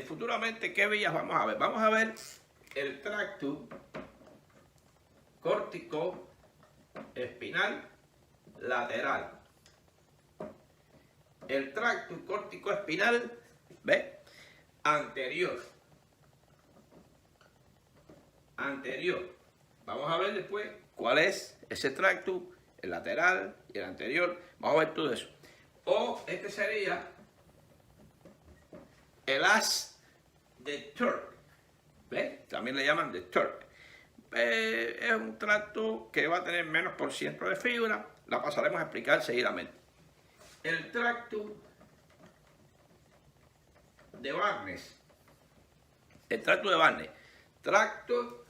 futuramente, ¿qué vías vamos a ver? Vamos a ver el tracto córtico espinal lateral. El tracto córtico espinal, ¿ve? Anterior. Vamos a ver después cuál es ese tracto, el lateral y el anterior. Vamos a ver todo eso. O este sería el as de Turk. ¿Ves? También le llaman de Turk. Es un tracto que va a tener menos por ciento de fibra. La pasaremos a explicar seguidamente. El tracto de Barnes. El tracto de Barnes. Tracto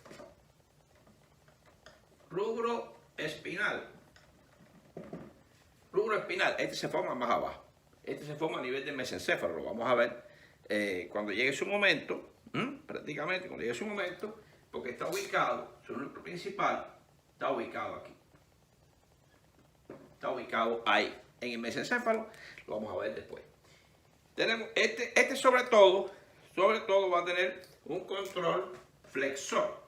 rubro espinal. Rubro espinal. Este se forma más abajo. Este se forma a nivel del mesencéfalo. Lo vamos a ver cuando llegue su momento. Prácticamente cuando llegue su momento. Porque está ubicado, su núcleo principal está ubicado aquí. Está ubicado ahí, en el mesencéfalo. Lo vamos a ver después. Tenemos este sobre todo va a tener un control flexor.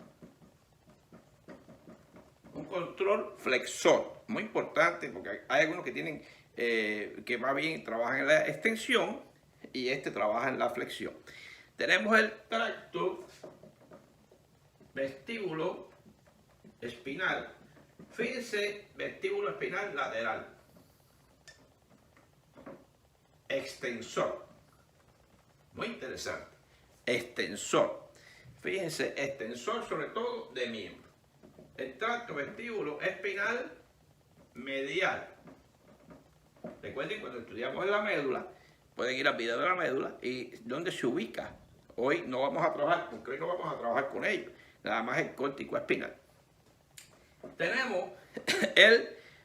Un control flexor. Muy importante porque hay algunos que tienen, que va bien, trabajan en la extensión y este trabaja en la flexión. Tenemos el tracto vestíbulo espinal. Fíjense, vestíbulo espinal lateral. Extensor. Muy interesante. Extensor. Fíjense, extensor sobre todo de miembro. El tracto vestíbulo espinal medial. Recuerden, cuando estudiamos la médula, pueden ir al video de la médula y dónde se ubica. Hoy no vamos a trabajar, porque hoy no vamos a trabajar con ellos. Nada más el córtico espinal. Tenemos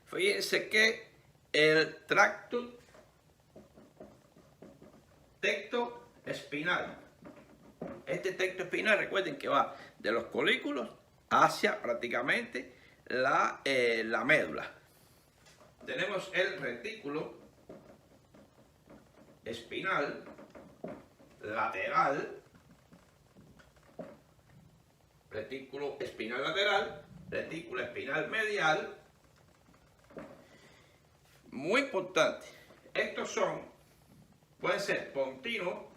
fíjense que el tracto tecto espinal. Este tecto espinal, recuerden que va de los colículos hacia prácticamente la médula. Tenemos el retículo espinal lateral. Retículo espinal lateral, retículo espinal medial. Muy importante. Estos pueden ser pontino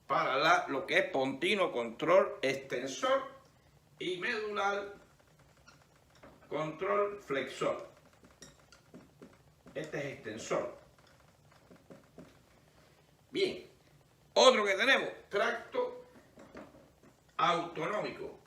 para lo que es pontino control extensor y medular control flexor. Este es extensor. Bien. Otro que tenemos, tracto autonómico.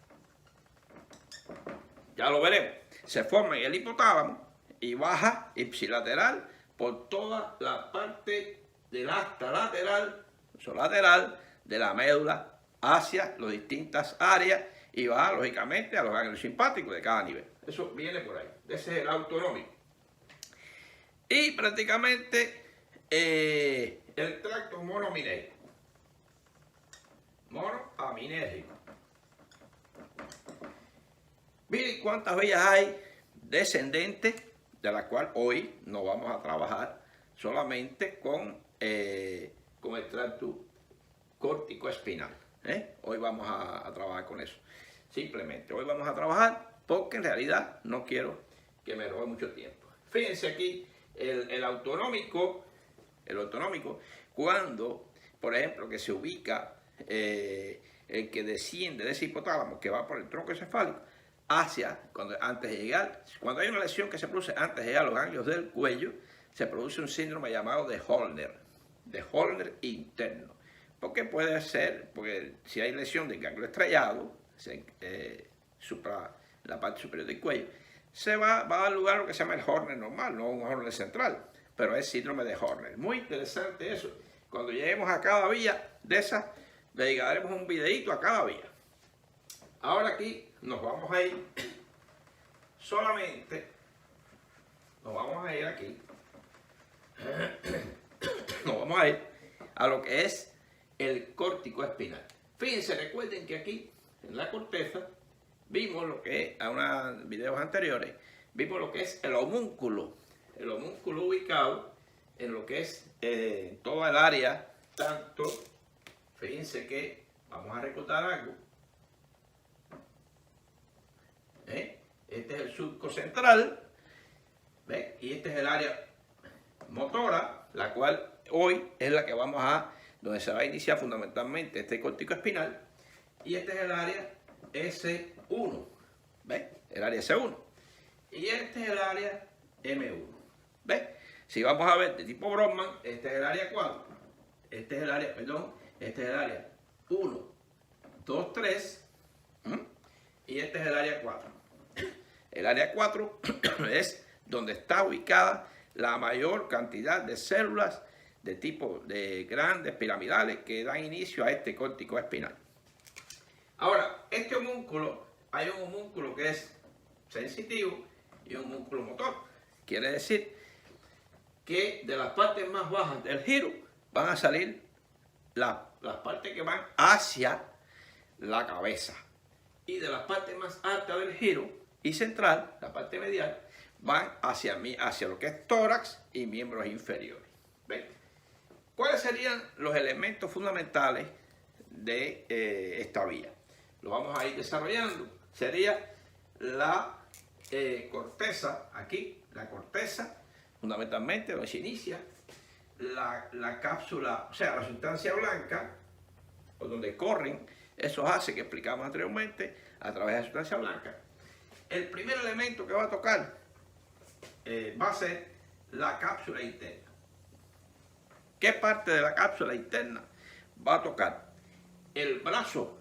Ya lo veremos. Se forma en el hipotálamo y baja ipsilateral por toda la parte del asta lateral, lateral de la médula hacia las distintas áreas y va lógicamente a los ganglios simpáticos de cada nivel. Eso viene por ahí. Ese es el autonómico. Y prácticamente el tracto monoaminérgico. Monoaminérgico. Miren cuántas vías hay descendentes, de las cuales hoy no vamos a trabajar solamente con el tracto córtico espinal. Hoy vamos a trabajar con eso. Simplemente hoy vamos a trabajar porque en realidad no quiero que me robe mucho tiempo. Fíjense aquí el autonómico, cuando, por ejemplo, que se ubica el que desciende de ese hipotálamo, que va por el tronco encefálico, antes de llegar, cuando hay una lesión que se produce antes de llegar a los ganglios del cuello, se produce un síndrome llamado de Horner interno. Porque puede ser, porque si hay lesión del ganglio estrellado, la parte superior del cuello, se va a dar lugar a lo que se llama el Horner normal, no un Horner central, pero es síndrome de Horner. Muy interesante eso. Cuando lleguemos a cada vía de esas, le dedicaremos un videito a cada vía. Ahora aquí nos vamos a ir solamente, nos vamos a ir aquí, nos vamos a ir a lo que es el córtico espinal. Fíjense, recuerden que aquí en la corteza vimos lo que es, a unos videos anteriores, vimos lo que es el homúnculo ubicado en lo que es toda el área tanto, fíjense que vamos a recordar algo. Este es el surco central, ¿ve? Y este es el área motora, la cual hoy es la que vamos a, donde se va a iniciar fundamentalmente este córtico espinal. Y este es el área S1, ¿ve? El área S1. Y este es el área M1, ¿ve? Si vamos a ver de tipo Brodmann, este es el área 4, este es el área, perdón, este es el área 1, 2, 3, y este es el área 4. El área 4 es donde está ubicada la mayor cantidad de células de tipo de grandes piramidales que dan inicio a este córtico espinal. Ahora, este homúnculo, hay un homúnculo que es sensitivo y un homúnculo motor. Quiere decir que de las partes más bajas del giro van a salir las partes que van hacia la cabeza. Y de las partes más altas del giro y central, la parte medial, van hacia lo que es tórax y miembros inferiores. ¿Ven? ¿Cuáles serían los elementos fundamentales de esta vía? Lo vamos a ir desarrollando. Sería la corteza, aquí, la corteza, fundamentalmente donde se inicia la cápsula, o sea, la sustancia blanca, o donde corren esos haces que explicamos anteriormente a través de la sustancia blanca. El primer elemento que va a tocar va a ser la cápsula interna. ¿Qué parte de la cápsula interna va a tocar? El brazo,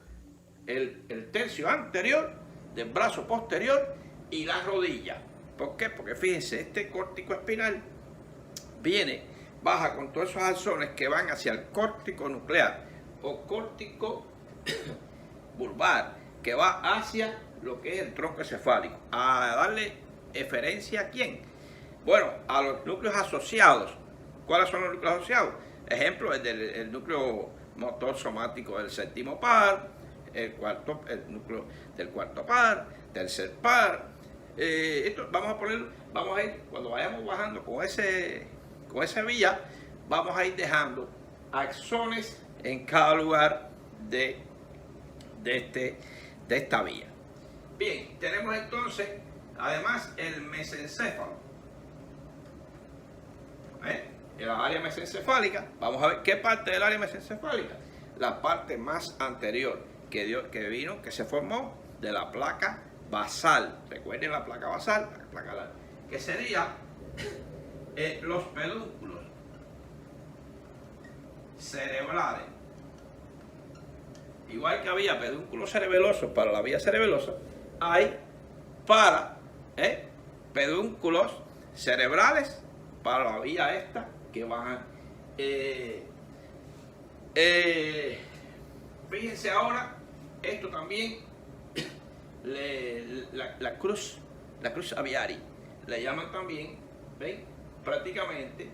el tercio anterior del brazo posterior y la rodilla. ¿Por qué? Porque fíjense, este córtico espinal baja con todos esos axones que van hacia el córtico nuclear o córtico vulvar, que va hacia lo que es el tronco encefálico. A darle eferencia ¿a quién? Bueno, a los núcleos asociados. ¿Cuáles son los núcleos asociados? Ejemplo, el núcleo motor somático del séptimo par, el núcleo del cuarto par, tercer par. Esto vamos a ir, cuando vayamos bajando con esa vía, vamos a ir dejando axones en cada lugar de esta vía. Bien, tenemos entonces, además, el mesencéfalo. En la área mesencefálica, vamos a ver qué parte del área mesencefálica. La parte más anterior que se formó de la placa basal. Recuerden la placa basal, que sería los pedúnculos cerebrales. Igual que había pedúnculos cerebelosos para la vía cerebelosa, hay para pedúnculos cerebrales para la vía esta que van fíjense ahora, esto también la cruz aviari le llaman también, ¿ven? Prácticamente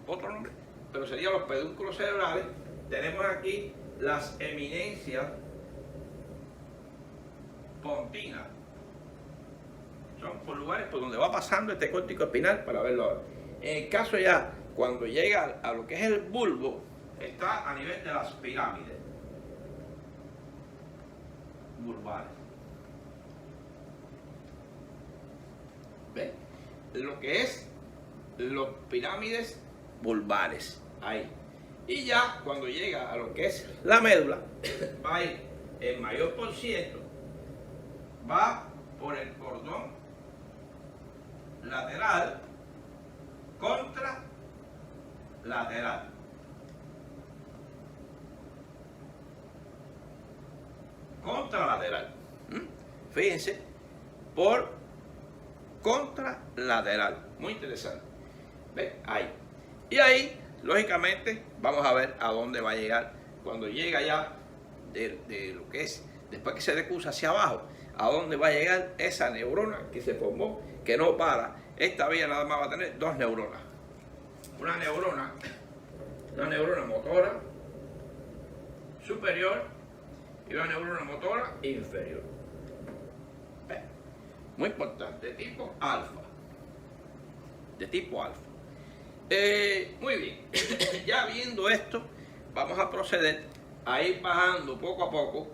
otro nombre, pero serían los pedúnculos cerebrales. Tenemos aquí las eminencias pontinas. Son por lugares por donde va pasando este córtico espinal para verlo ahora. En el caso ya, cuando llega a lo que es el bulbo, está a nivel de las pirámides vulvares. ¿Ven? Lo que es los pirámides vulvares, ahí. Y ya cuando llega a lo que es la médula, va a ir el mayor por ciento, va por el cordón lateral contra lateral. Contralateral. Fíjense, por contralateral. Muy interesante. ¿Ven? Ahí. Y ahí, lógicamente, vamos a ver a dónde va a llegar. Cuando llega ya de lo que es, después que se decusa hacia abajo, a dónde va a llegar esa neurona que se formó, que no para. Esta vía nada más va a tener dos neuronas. Una neurona motora superior y una neurona motora inferior. Muy importante, de tipo alfa. Muy bien, ya viendo esto, vamos a proceder a ir bajando poco a poco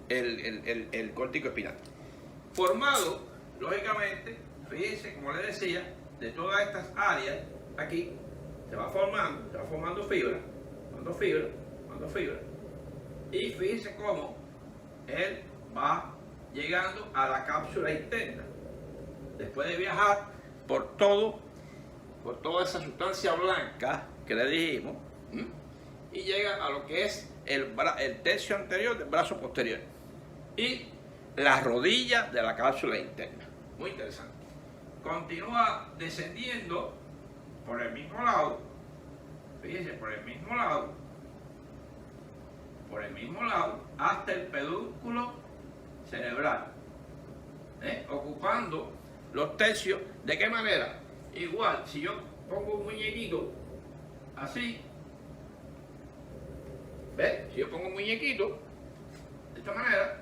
el córtico espinal. Formado, lógicamente, fíjense, como les decía, de todas estas áreas, aquí se va formando fibra, fibra. Y fíjense cómo él va llegando a la cápsula interna. Después de viajar por toda esa sustancia blanca que le dijimos, y llega a lo que es el tercio anterior del brazo posterior y la rodilla de la cápsula interna. Muy interesante. Continúa descendiendo por el mismo lado, fíjense, por el mismo lado, hasta el pedúnculo cerebral, ocupando los tercios. ¿De qué manera? Igual, si yo pongo un muñequito así, ¿ves? Si yo pongo un muñequito de esta manera,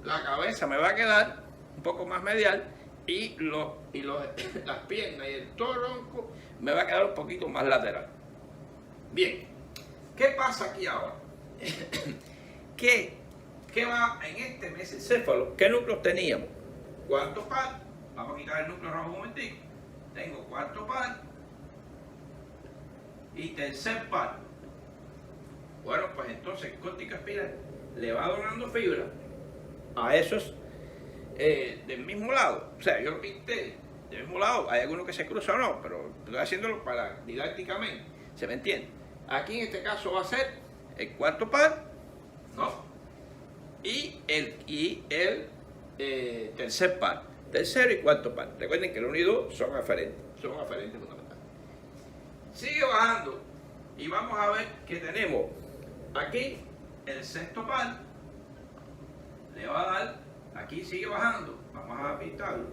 la cabeza me va a quedar un poco más medial y las piernas y el tronco me va a quedar un poquito más lateral. Bien, ¿qué pasa aquí ahora? ¿Qué va en este mesencéfalo? ¿Qué núcleos teníamos? Cuarto par, vamos a quitar el núcleo rojo un momentico. Tengo cuarto par y tercer par. Bueno, pues entonces el córtico espinal le va donando fibra a esos del mismo lado. O sea, yo lo pinté del mismo lado. Hay algunos que se cruzan o no, pero estoy haciéndolo para didácticamente. ¿Se me entiende? Aquí en este caso va a ser el cuarto par, ¿no? Y el tercer par. Tercero y cuarto par. Recuerden que el 1 y 2 son aferentes fundamentales. Sigue bajando y vamos a ver que tenemos aquí el sexto par. Le va a dar, aquí sigue bajando, vamos a pintarlo,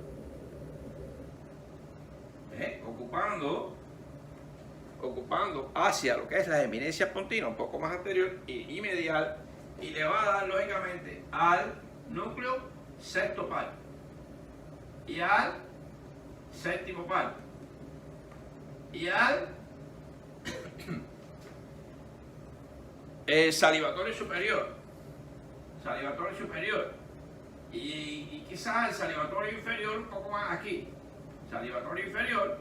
ocupando hacia lo que es la eminencia pontina, un poco más anterior y medial, y le va a dar lógicamente al núcleo sexto par y al séptimo par y al salivatorio superior y quizás el salivatorio inferior un poco más aquí, salivatorio inferior,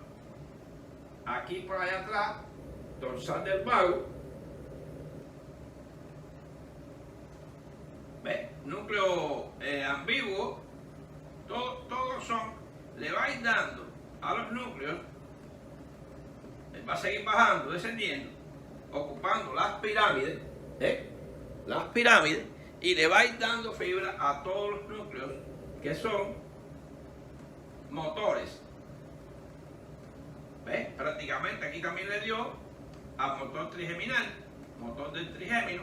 aquí por allá atrás, dorsal del vago, ¿ves? Núcleo ambiguo, todos son, le va a ir dando a los núcleos, va a seguir bajando, descendiendo, ocupando las pirámides, y le va a ir dando fibra a todos los núcleos que son motores. ¿Ves? Prácticamente aquí también le dio al motor trigeminal, motor del trigémino.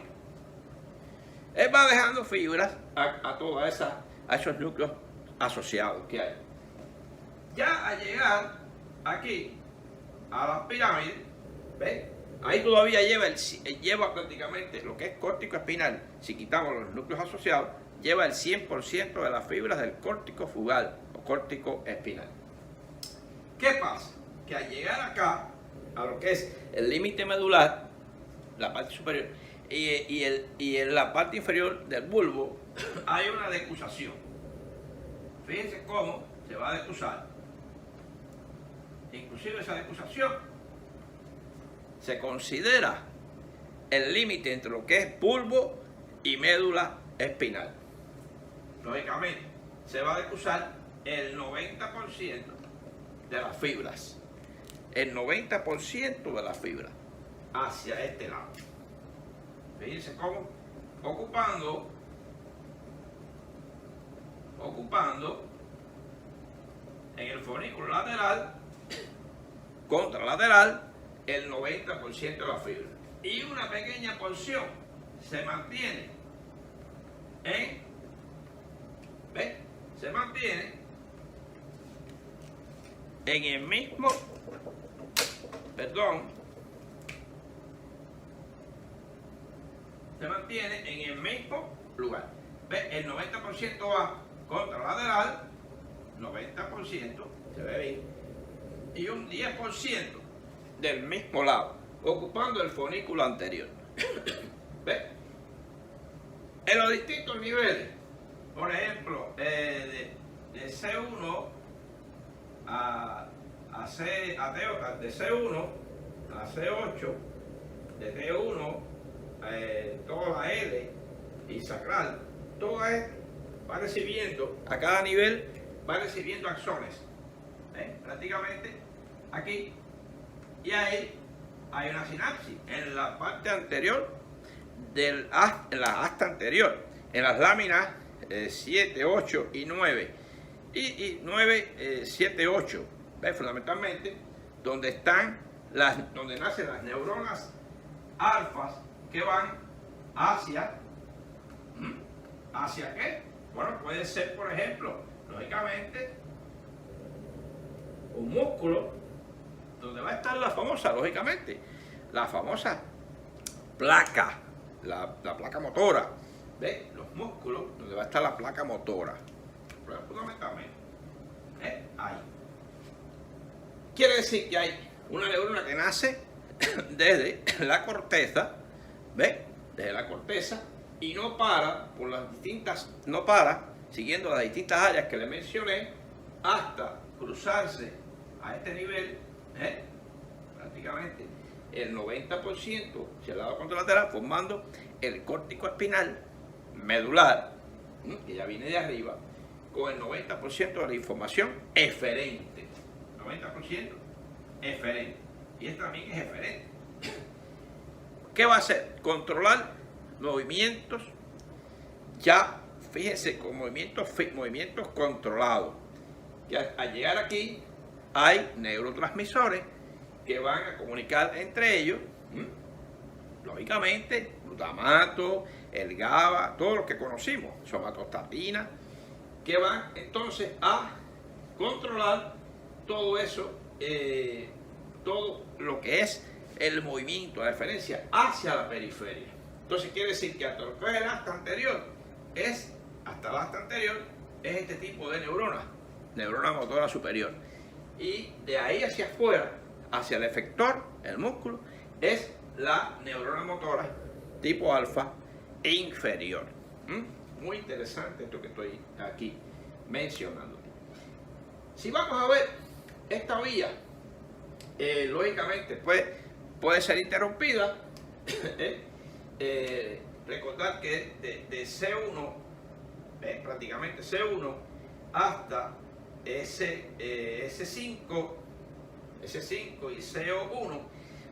Él va dejando fibras a esos núcleos asociados que hay. Ya al llegar aquí a las pirámides, ¿ves? Ahí todavía lleva prácticamente lo que es córtico espinal. Si quitamos los núcleos asociados, lleva el 100% de las fibras del córtico fugal o córtico espinal. ¿Qué pasa? Que al llegar acá, a lo que es el límite medular, la parte superior, y en la parte inferior del bulbo, hay una decusación. Fíjense cómo se va a decusar. Inclusive esa decusación se considera el límite entre lo que es bulbo y médula espinal. Lógicamente, se va a decusar el 90% de las fibras. El 90% de las fibras hacia este lado. Fíjense cómo ocupando en el fornículo lateral, contralateral, el 90% de la fibra. Y una pequeña porción se mantiene en el mismo, se mantiene en el mismo lugar. ¿Ves? El 90% va contralateral, 90%, se ve bien, y un 10% del mismo lado, ocupando el fornículo anterior. ¿Ves? En los distintos niveles, por ejemplo, de C1 de C1 a C8, de T1, toda la L y sacral, todo esto va recibiendo, a cada nivel va recibiendo axones, prácticamente aquí, y ahí hay una sinapsis en la parte anterior en la asta anterior, en las láminas 7, 8 y 9, y 9, 7, 8, ¿ves? Fundamentalmente donde nacen las neuronas alfas que van hacia qué. Bueno, puede ser, por ejemplo, lógicamente, un músculo donde va a estar lógicamente, la famosa placa, la placa motora. ¿Ves? Los músculos donde va a estar la placa motora. Fundamentalmente. Ahí. Quiere decir que hay una neurona que nace desde la corteza, ¿ves? Desde la corteza, y no para siguiendo las distintas áreas que le mencioné, hasta cruzarse a este nivel, prácticamente el 90% hacia el lado contralateral, formando el córtico espinal medular, que ya viene de arriba, con el 90% de la información eferente. 90% eferente. Y este también es eferente. ¿Qué va a hacer? Controlar movimientos, ya fíjense, con movimientos controlados. Que al llegar aquí hay neurotransmisores que van a comunicar entre ellos, lógicamente, glutamato, el GABA, todo lo que conocimos, somatostatina, que van entonces a controlar todo eso, todo lo que es el movimiento, la referencia hacia la periferia. Entonces quiere decir que hasta lo que es el asta anterior, es este tipo de neurona motora superior. Y de ahí hacia afuera, hacia el efector, el músculo, es la neurona motora tipo alfa inferior. Muy interesante esto que estoy aquí mencionando. Si vamos a ver esta vía, lógicamente puede ser interrumpida. Recordar que de C1, prácticamente C1 hasta S5 y CO1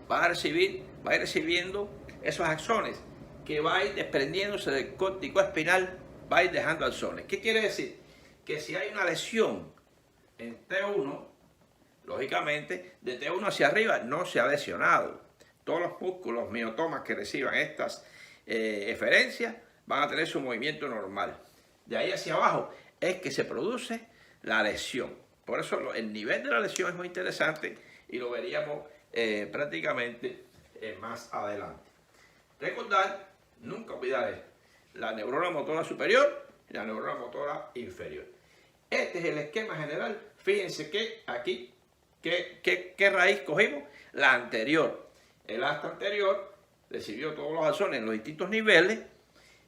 va a ir recibiendo esos axones que va a ir desprendiéndose del córtico espinal, va a ir dejando axones. ¿Qué quiere decir? Que si hay una lesión en T1, lógicamente de T1 hacia arriba no se ha lesionado. Todos los músculos miotomas que reciban estas eferencias van a tener su movimiento normal. De ahí hacia abajo es que se produce la lesión. Por eso el nivel de la lesión es muy interesante y lo veríamos prácticamente más adelante. Recordar, nunca olvidar esto, la neurona motora superior y la neurona motora inferior. Este es el esquema general. Fíjense que aquí, ¿qué raíz cogimos? La anterior. El asta anterior recibió todos los axones en los distintos niveles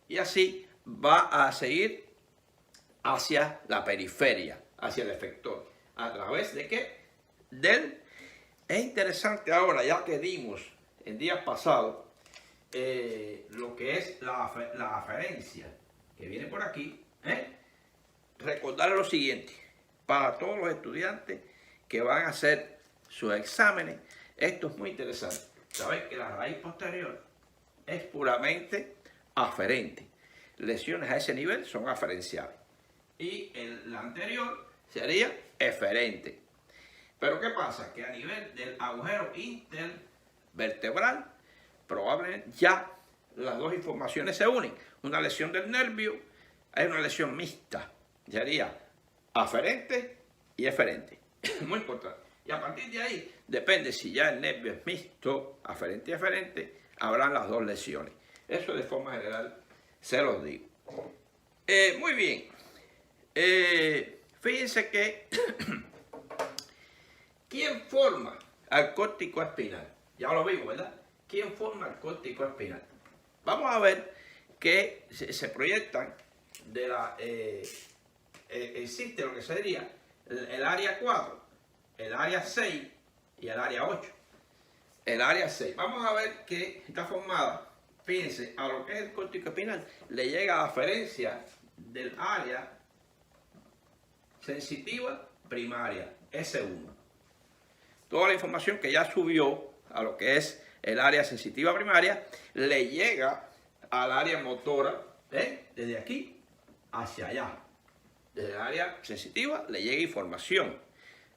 y así va a seguir hacia la periferia, hacia el efector. ¿A través de qué? Es interesante ahora, ya que dimos en días pasados lo que es la aferencia, que viene por aquí, recordar lo siguiente, para todos los estudiantes que van a hacer sus exámenes, esto es muy interesante. Sabéis que la raíz posterior es puramente aferente. Lesiones a ese nivel son aferenciales. Y la anterior sería eferente. Pero ¿qué pasa? Que a nivel del agujero intervertebral, probablemente ya las dos informaciones se unen. Una lesión del nervio es una lesión mixta. Sería aferente y eferente. Muy importante. Y a partir de ahí, depende si ya el nervio es mixto, aferente y eferente, habrán las dos lesiones. Eso de forma general se los digo. Muy bien. Fíjense que ¿quién forma al córtico espinal. Ya lo vimos, ¿verdad? ¿Quién forma el córtico espinal? Vamos a ver que se proyectan de la... existe lo que sería el área 4, el área 6 y el área 8. El área 6. Vamos a ver que está formada, fíjense, a lo que es el córtico espinal, le llega la aferencia del área sensitiva primaria, S1. Toda la información que ya subió a lo que es el área sensitiva primaria, le llega al área motora, desde aquí hacia allá. Desde el área sensitiva le llega información.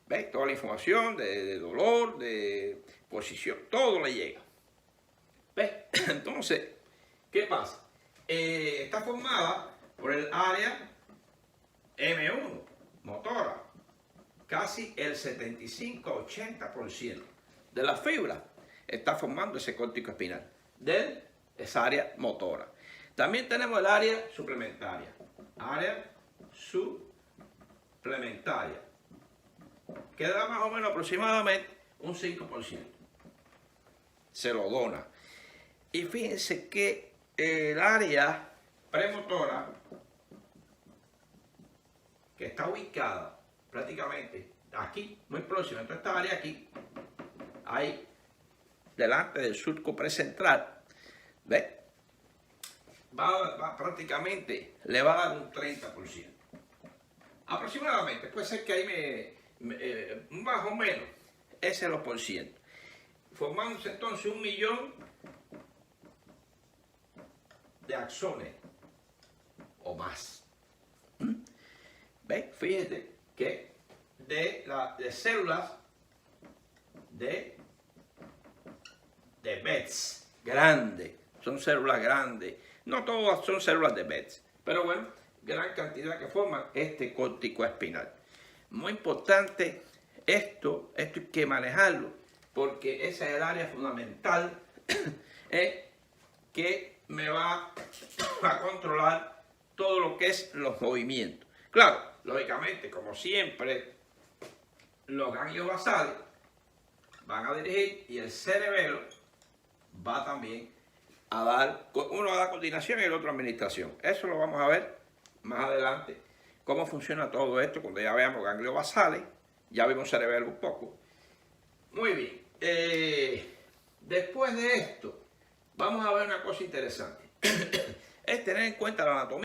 ¿Ves? Toda la información de dolor, de posición, todo le llega. ¿Ves? Entonces, ¿qué pasa? Está formada por el área M1, motora. Casi el 75-80% de la fibra está formando ese córtico espinal de esa área motora. También tenemos el área suplementaria. Área suplementaria, que da más o menos aproximadamente un 5%. Se lo dona. Y fíjense que el área premotora, que está ubicada prácticamente aquí, muy próxima, entonces esta área aquí, ahí, delante del surco precentral, ¿ves? Va prácticamente, le va a dar un 30%. Aproximadamente, puede ser que ahí más o menos, ese es los por ciento. Formándose entonces 1 millón de axones o más. ¿Ves? Fíjate que de células de Betz grandes, son células grandes, no todas son células de Betz, pero bueno, gran cantidad que forman este córtico espinal. Muy importante esto hay que manejarlo, porque esa es el área fundamental que me va a controlar todo lo que es los movimientos. Claro, lógicamente, como siempre, los ganglios basales van a dirigir y el cerebelo va también a dar, uno a dar coordinación y el otro administración. Eso lo vamos a ver más adelante, cómo funciona todo esto cuando ya veamos ganglios basales, ya vimos cerebelo un poco. Muy bien, después de esto, vamos a ver una cosa interesante, es tener en cuenta la anatomía.